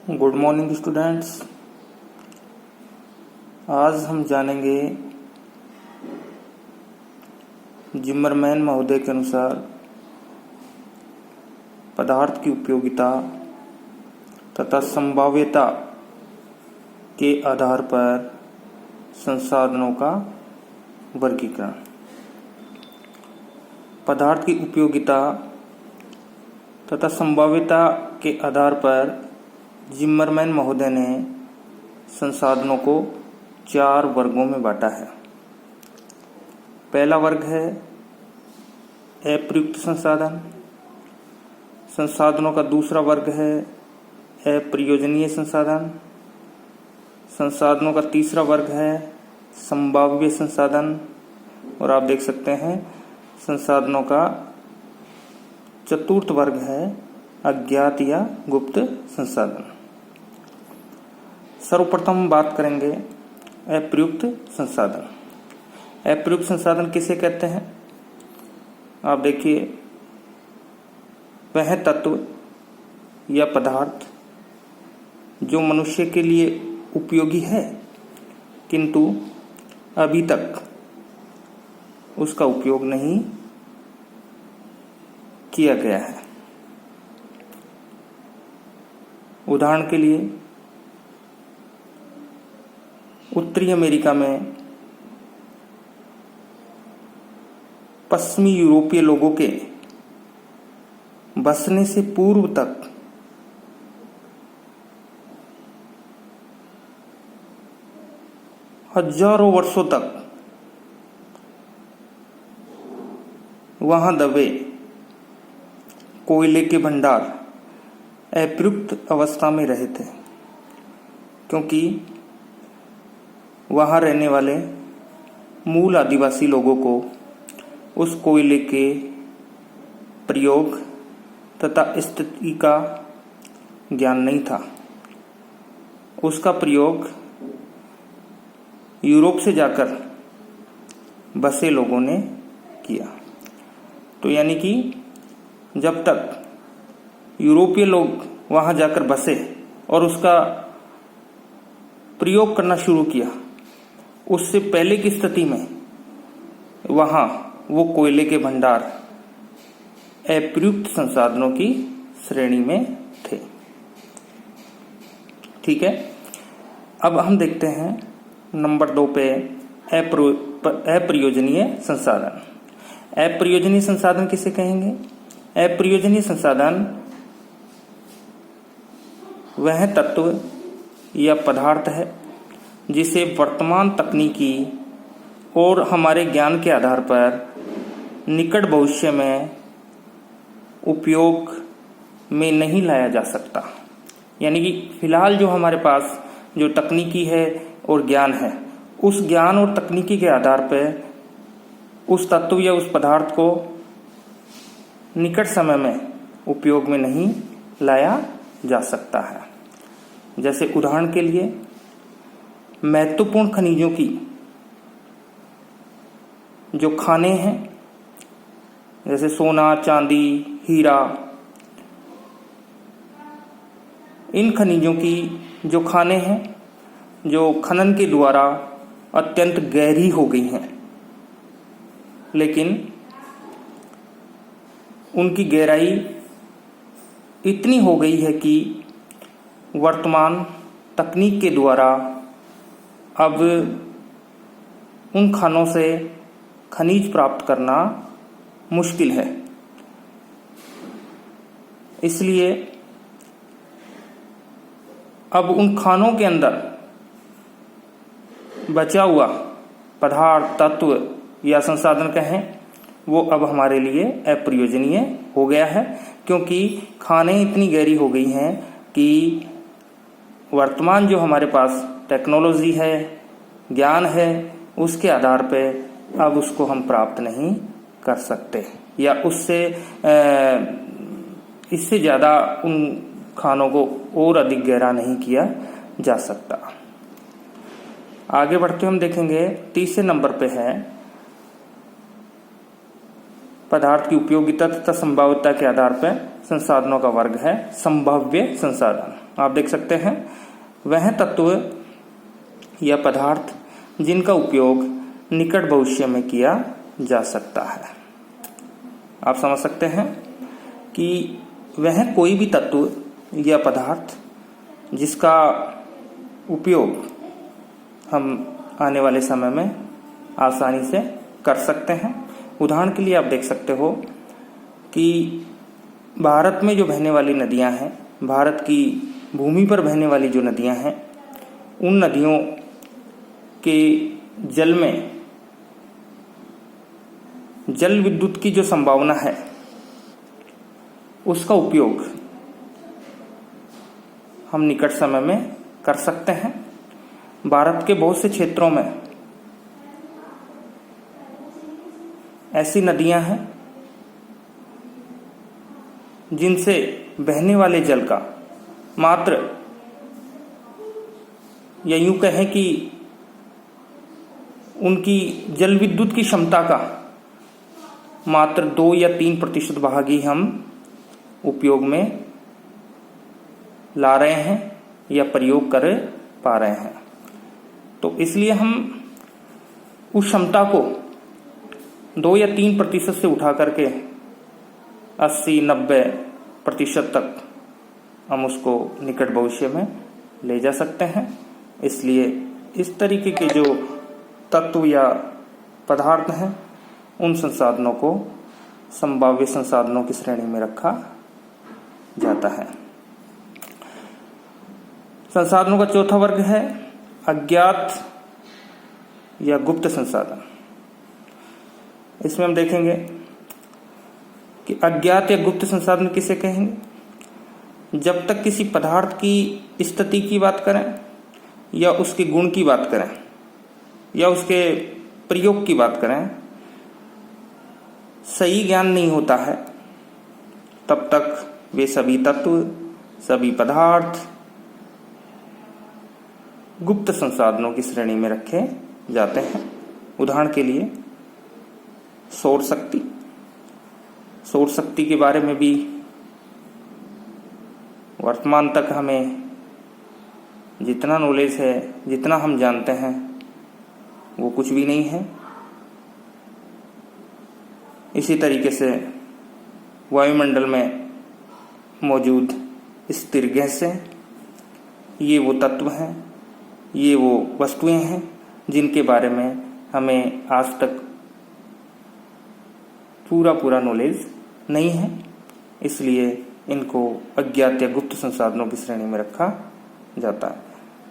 Good morning students. आज हम जानेंगे जिमरमैन महोदय के अनुसार पदार्थ की उपयोगिता तथा संभाव्यता के आधार पर संसाधनों का वर्गीकरण। पदार्थ की उपयोगिता तथा संभाव्यता के आधार पर जिमरमैन महोदय ने संसाधनों को 4 वर्गों में बांटा है। पहला वर्ग है अप्रयुक्त संसाधन। संसाधनों का दूसरा वर्ग है अप्रयोजनीय संसाधन। संसाधनों का तीसरा वर्ग है संभाव्य संसाधन। और आप देख सकते हैं संसाधनों का चतुर्थ वर्ग है अज्ञात या गुप्त संसाधन। सर्वप्रथम बात करेंगे अप्रयुक्त संसाधन। अप्रयुक्त संसाधन किसे कहते हैं? आप देखिए, वह तत्व या पदार्थ जो मनुष्य के लिए उपयोगी है किंतु अभी तक उसका उपयोग नहीं किया गया है। उदाहरण के लिए उत्तरी अमेरिका में पश्चिमी यूरोपीय लोगों के बसने से पूर्व तक हजारों वर्षों तक वहां दबे कोयले के भंडार अप्रयुक्त अवस्था में रहे थे, क्योंकि वहां रहने वाले मूल आदिवासी लोगों को उस कोयले के प्रयोग तथा स्थिति का ज्ञान नहीं था। उसका प्रयोग यूरोप से जाकर बसे लोगों ने किया। तो यानी कि जब तक यूरोपीय लोग वहां जाकर बसे और उसका प्रयोग करना शुरू किया, उससे पहले की स्थिति में वहां वो कोयले के भंडार अप्रयुक्त संसाधनों की श्रेणी में थे। ठीक है, अब हम देखते हैं नंबर 2 पे अप्रयोजनीय संसाधन। अप्रयोजनीय संसाधन किसे कहेंगे? अप्रयोजनीय संसाधन वह तत्व या पदार्थ है जिसे वर्तमान तकनीकी और हमारे ज्ञान के आधार पर निकट भविष्य में उपयोग में नहीं लाया जा सकता। यानी कि फिलहाल जो हमारे पास जो तकनीकी है और ज्ञान है, उस ज्ञान और तकनीकी के आधार पर उस तत्व या उस पदार्थ को निकट समय में उपयोग में नहीं लाया जा सकता है। जैसे उदाहरण के लिए महत्वपूर्ण खनिजों की जो खाने हैं, जैसे सोना, चांदी, हीरा, इन खनिजों की जो खाने हैं जो खनन के द्वारा अत्यंत गहरी हो गई हैं, लेकिन उनकी गहराई इतनी हो गई है कि वर्तमान तकनीक के द्वारा अब उन खानों से खनिज प्राप्त करना मुश्किल है। इसलिए अब उन खानों के अंदर बचा हुआ पदार्थ, तत्व या संसाधन कहें, वो अब हमारे लिए अप्रयोजनीय हो गया है, क्योंकि खाने इतनी गहरी हो गई हैं कि वर्तमान जो हमारे पास टेक्नोलॉजी है, ज्ञान है, उसके आधार पर अब उसको हम प्राप्त नहीं कर सकते या उससे इससे ज़्यादा उन खानों को और अधिक गहरा नहीं किया जा सकता। आगे बढ़ते हम देखेंगे तीसरे नंबर पे है पदार्थ की उपयोगिता तथा संभाव्यता के आधार पर संसाधनों का वर्ग है संभाव्य संसाधन। आप देख सकते हैं वह तत्व या पदार्थ जिनका उपयोग निकट भविष्य में किया जा सकता है। आप समझ सकते हैं कि वह कोई भी तत्व या पदार्थ जिसका उपयोग हम आने वाले समय में आसानी से कर सकते हैं। उदाहरण के लिए आप देख सकते हो कि भारत में जो बहने वाली नदियां हैं, भारत की भूमि पर बहने वाली जो नदियां हैं, उन नदियों के जल में जल विद्युत की जो संभावना है उसका उपयोग हम निकट समय में कर सकते हैं। भारत के बहुत से क्षेत्रों में ऐसी नदियां हैं जिनसे बहने वाले जल का मात्र, या यूं कहें कि उनकी जल विद्युत की क्षमता का मात्र 2 या 3% भाग ही हम उपयोग में ला रहे हैं या प्रयोग कर पा रहे हैं। तो इसलिए हम उस क्षमता को 2 या 3% से उठा करके 80-90% तक हम उसको निकट भविष्य में ले जा सकते हैं। इसलिए इस तरीके के जो तत्व या पदार्थ हैं उन संसाधनों को संभाव्य संसाधनों की श्रेणी में रखा जाता है। संसाधनों का चौथा वर्ग है अज्ञात या गुप्त संसाधन। इसमें हम देखेंगे कि अज्ञात या गुप्त संसाधन किसे कहेंगे। जब तक किसी पदार्थ की स्थिति की बात करें या उसके गुण की बात करें या उसके प्रयोग की बात करें सही ज्ञान नहीं होता है, तब तक वे सभी तत्व, सभी पदार्थ गुप्त संसाधनों की श्रेणी में रखे जाते हैं। उदाहरण के लिए सौर शक्ति के बारे में भी वर्तमान तक हमें जितना नॉलेज है, जितना हम जानते हैं, वो कुछ भी नहीं है। इसी तरीके से वायुमंडल में मौजूद स्थिर गैसें, ये वो तत्व हैं, ये वो वस्तुएं हैं जिनके बारे में हमें आज तक पूरा नॉलेज नहीं है। इसलिए इनको अज्ञात या गुप्त संसाधनों की श्रेणी में रखा जाता है।